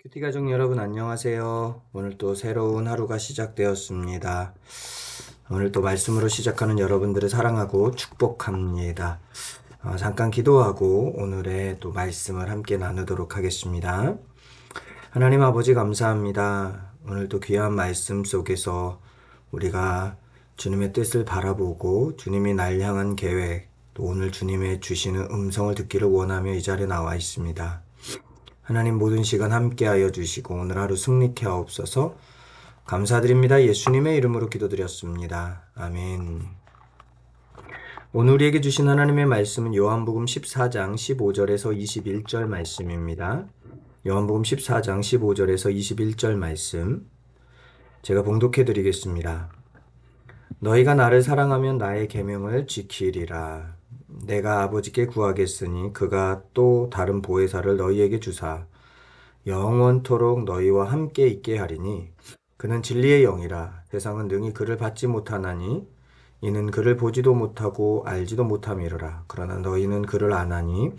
큐티 가족 여러분 안녕하세요. 오늘 또 새로운 하루가 시작되었습니다. 오늘 또 말씀으로 시작하는 여러분들을 사랑하고 축복합니다. 잠깐 기도하고 오늘의 또 말씀을 함께 나누도록 하겠습니다. 하나님 아버지 감사합니다. 오늘 또 귀한 말씀 속에서 우리가 주님의 뜻을 바라보고 주님이 날 향한 계획, 또 오늘 주님의 주시는 음성을 듣기를 원하며 이 자리에 나와 있습니다. 하나님 모든 시간 함께하여 주시고 오늘 하루 승리케 하옵소서. 감사드립니다. 예수님의 이름으로 기도드렸습니다. 아멘. 오늘 우리에게 주신 하나님의 말씀은 요한복음 14장 15절에서 21절 말씀입니다. 요한복음 14장 15절에서 21절 말씀 제가 봉독해 드리겠습니다. 너희가 나를 사랑하면 나의 계명을 지키리라. 내가 아버지께 구하겠으니 그가 또 다른 보혜사를 너희에게 주사 영원토록 너희와 함께 있게 하리니 그는 진리의 영이라. 세상은 능히 그를 받지 못하나니 이는 그를 보지도 못하고 알지도 못함이로라. 그러나 너희는 그를 아나니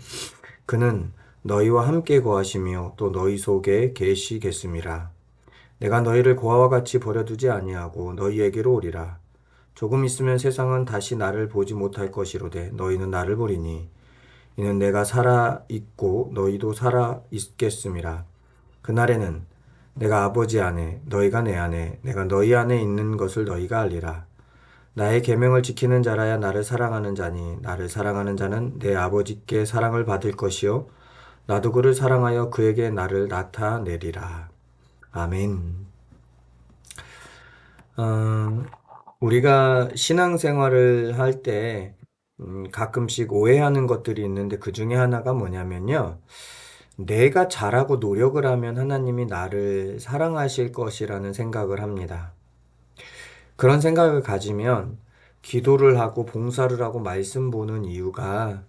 그는 너희와 함께 거하시며 또 너희 속에 계시겠음이라. 내가 너희를 고아와 같이 버려두지 아니하고 너희에게로 오리라. 조금 있으면 세상은 다시 나를 보지 못할 것이로되 너희는 나를 보리니 이는 내가 살아 있고 너희도 살아 있겠음이라. 그날에는 내가 아버지 안에 너희가 내 안에 내가 너희 안에 있는 것을 너희가 알리라. 나의 계명을 지키는 자라야 나를 사랑하는 자니 나를 사랑하는 자는 내 아버지께 사랑을 받을 것이요 나도 그를 사랑하여 그에게 나를 나타내리라. 아멘. 우리가 신앙생활을 할 때 가끔씩 오해하는 것들이 있는데 그 중에 하나가 뭐냐면요. 내가 잘하고 노력을 하면 하나님이 나를 사랑하실 것이라는 생각을 합니다. 그런 생각을 가지면 기도를 하고 봉사를 하고 말씀 보는 이유가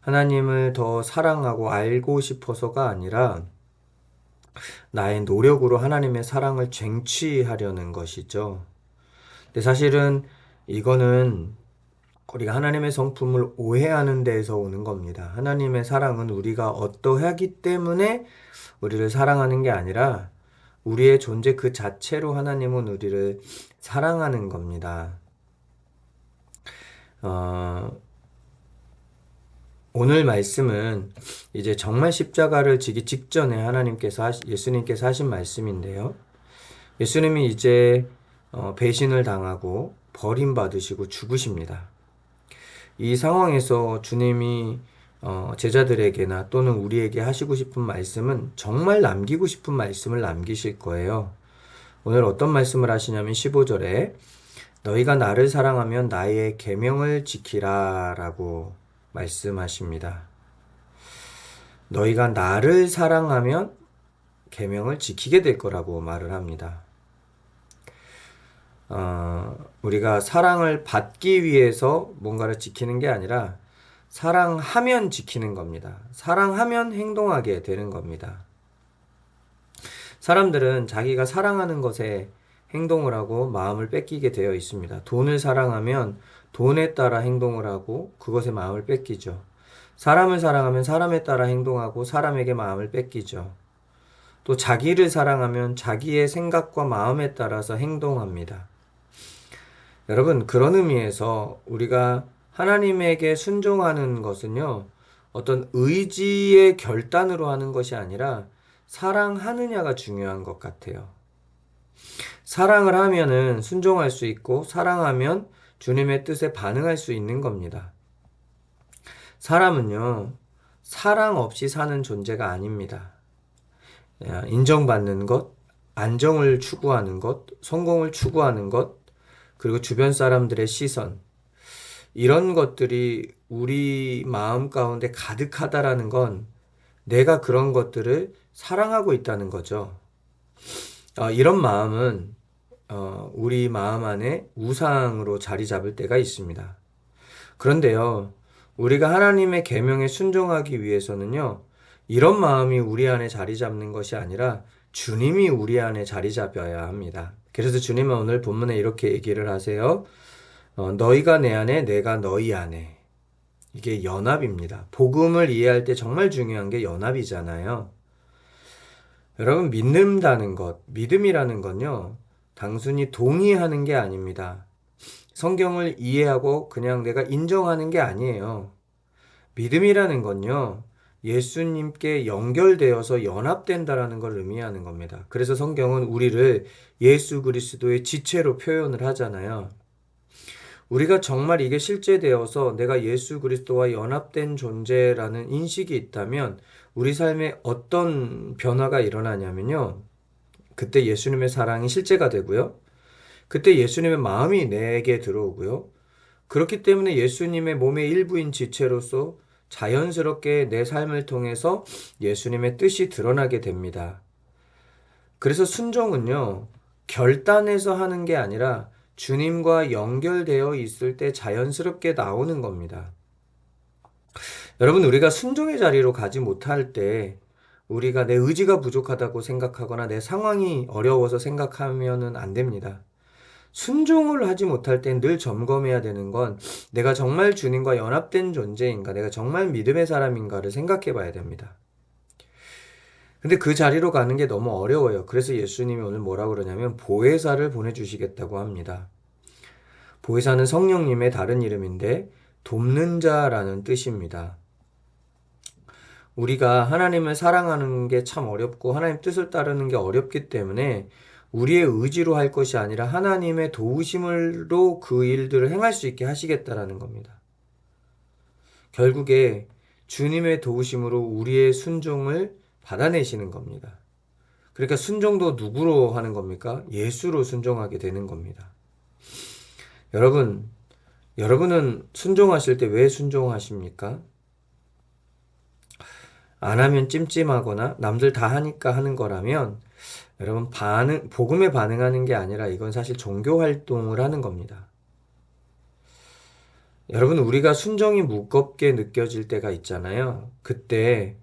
하나님을 더 사랑하고 알고 싶어서가 아니라 나의 노력으로 하나님의 사랑을 쟁취하려는 것이죠. 근데 사실은 이거는 우리가 하나님의 성품을 오해하는 데에서 오는 겁니다. 하나님의 사랑은 우리가 어떠하기 때문에 우리를 사랑하는 게 아니라 우리의 존재 그 자체로 하나님은 우리를 사랑하는 겁니다. 오늘 말씀은 이제 정말 십자가를 지기 직전에 예수님께서 하신 말씀인데요. 예수님이 이제 배신을 당하고 버림받으시고 죽으십니다. 이 상황에서 주님이 제자들에게나 또는 우리에게 하시고 싶은 말씀은 정말 남기고 싶은 말씀을 남기실 거예요. 오늘 어떤 말씀을 하시냐면 15절에 너희가 나를 사랑하면 나의 계명을 지키라 라고 말씀하십니다. 너희가 나를 사랑하면 계명을 지키게 될 거라고 말을 합니다. 우리가 사랑을 받기 위해서 뭔가를 지키는 게 아니라 사랑하면 지키는 겁니다. 사랑하면 행동하게 되는 겁니다. 사람들은 자기가 사랑하는 것에 행동을 하고 마음을 뺏기게 되어 있습니다. 돈을 사랑하면 돈에 따라 행동을 하고 그것에 마음을 뺏기죠. 사람을 사랑하면 사람에 따라 행동하고 사람에게 마음을 뺏기죠. 또 자기를 사랑하면 자기의 생각과 마음에 따라서 행동합니다. 여러분, 그런 의미에서 우리가 하나님에게 순종하는 것은요, 어떤 의지의 결단으로 하는 것이 아니라 사랑하느냐가 중요한 것 같아요. 사랑을 하면은 순종할 수 있고, 사랑하면 주님의 뜻에 반응할 수 있는 겁니다. 사람은요, 사랑 없이 사는 존재가 아닙니다. 인정받는 것, 안정을 추구하는 것, 성공을 추구하는 것, 그리고 주변 사람들의 시선, 이런 것들이 우리 마음 가운데 가득하다라는 건 내가 그런 것들을 사랑하고 있다는 거죠. 이런 마음은 우리 마음 안에 우상으로 자리 잡을 때가 있습니다. 그런데요, 우리가 하나님의 계명에 순종하기 위해서는요, 이런 마음이 우리 안에 자리 잡는 것이 아니라 주님이 우리 안에 자리 잡아야 합니다. 그래서 주님은 오늘 본문에 이렇게 얘기를 하세요. 너희가 내 안에, 내가 너희 안에. 이게 연합입니다. 복음을 이해할 때 정말 중요한 게 연합이잖아요. 여러분, 믿는다는 것, 믿음이라는 건요, 단순히 동의하는 게 아닙니다. 성경을 이해하고 그냥 내가 인정하는 게 아니에요. 믿음이라는 건요, 예수님께 연결되어서 연합된다라는 걸 의미하는 겁니다. 그래서 성경은 우리를 예수 그리스도의 지체로 표현을 하잖아요. 우리가 정말 이게 실제되어서 내가 예수 그리스도와 연합된 존재라는 인식이 있다면 우리 삶에 어떤 변화가 일어나냐면요. 그때 예수님의 사랑이 실제가 되고요. 그때 예수님의 마음이 내게 들어오고요. 그렇기 때문에 예수님의 몸의 일부인 지체로서 자연스럽게 내 삶을 통해서 예수님의 뜻이 드러나게 됩니다. 그래서 순종은요, 결단해서 하는 게 아니라 주님과 연결되어 있을 때 자연스럽게 나오는 겁니다. 여러분, 우리가 순종의 자리로 가지 못할 때 우리가 내 의지가 부족하다고 생각하거나 내 상황이 어려워서 생각하면은 안 됩니다. 순종을 하지 못할 땐 늘 점검해야 되는 건 내가 정말 주님과 연합된 존재인가, 내가 정말 믿음의 사람인가를 생각해 봐야 됩니다. 근데 그 자리로 가는 게 너무 어려워요. 그래서 예수님이 오늘 뭐라고 그러냐면 보혜사를 보내주시겠다고 합니다. 보혜사는 성령님의 다른 이름인데 돕는 자라는 뜻입니다. 우리가 하나님을 사랑하는 게 참 어렵고 하나님 뜻을 따르는 게 어렵기 때문에 우리의 의지로 할 것이 아니라 하나님의 도우심으로 그 일들을 행할 수 있게 하시겠다라는 겁니다. 결국에 주님의 도우심으로 우리의 순종을 받아내시는 겁니다. 그러니까 순종도 누구로 하는 겁니까? 예수로 순종하게 되는 겁니다. 여러분은 순종하실 때 왜 순종하십니까? 안 하면 찜찜하거나 남들 다 하니까 하는 거라면 여러분 복음에 반응하는 게 아니라 이건 사실 종교 활동을 하는 겁니다. 여러분, 우리가 순종이 무겁게 느껴질 때가 있잖아요. 그때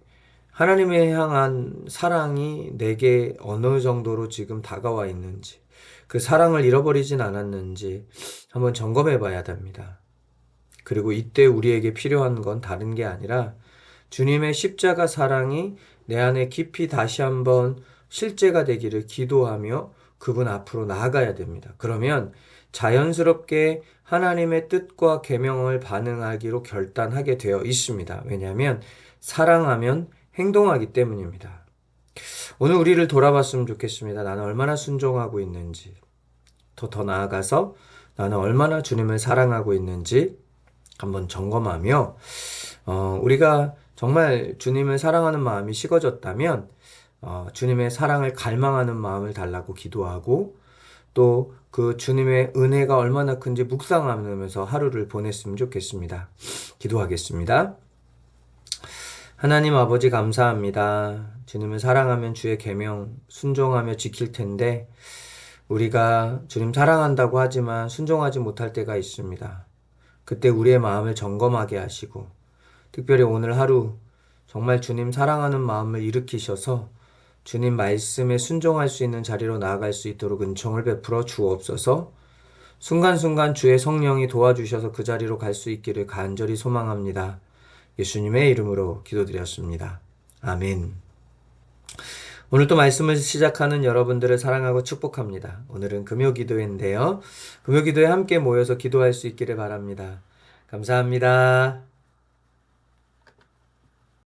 하나님에 향한 사랑이 내게 어느 정도로 지금 다가와 있는지, 그 사랑을 잃어버리진 않았는지 한번 점검해 봐야 됩니다. 그리고 이때 우리에게 필요한 건 다른 게 아니라 주님의 십자가 사랑이 내 안에 깊이 다시 한번 실제가 되기를 기도하며 그분 앞으로 나아가야 됩니다. 그러면 자연스럽게 하나님의 뜻과 계명을 반응하기로 결단하게 되어 있습니다. 왜냐하면 사랑하면 행동하기 때문입니다. 오늘 우리를 돌아봤으면 좋겠습니다. 나는 얼마나 순종하고 있는지, 더 나아가서 나는 얼마나 주님을 사랑하고 있는지 한번 점검하며 우리가 정말 주님을 사랑하는 마음이 식어졌다면 주님의 사랑을 갈망하는 마음을 달라고 기도하고 또 그 주님의 은혜가 얼마나 큰지 묵상하면서 하루를 보냈으면 좋겠습니다. 기도하겠습니다. 하나님 아버지 감사합니다. 주님을 사랑하면 주의 계명 순종하며 지킬 텐데 우리가 주님 사랑한다고 하지만 순종하지 못할 때가 있습니다. 그때 우리의 마음을 점검하게 하시고 특별히 오늘 하루 정말 주님 사랑하는 마음을 일으키셔서 주님 말씀에 순종할 수 있는 자리로 나아갈 수 있도록 은총을 베풀어 주옵소서. 순간순간 주의 성령이 도와주셔서 그 자리로 갈 수 있기를 간절히 소망합니다. 예수님의 이름으로 기도드렸습니다. 아멘. 오늘 또 말씀을 시작하는 여러분들을 사랑하고 축복합니다. 오늘은 금요기도회인데요. 금요기도에 함께 모여서 기도할 수 있기를 바랍니다. 감사합니다.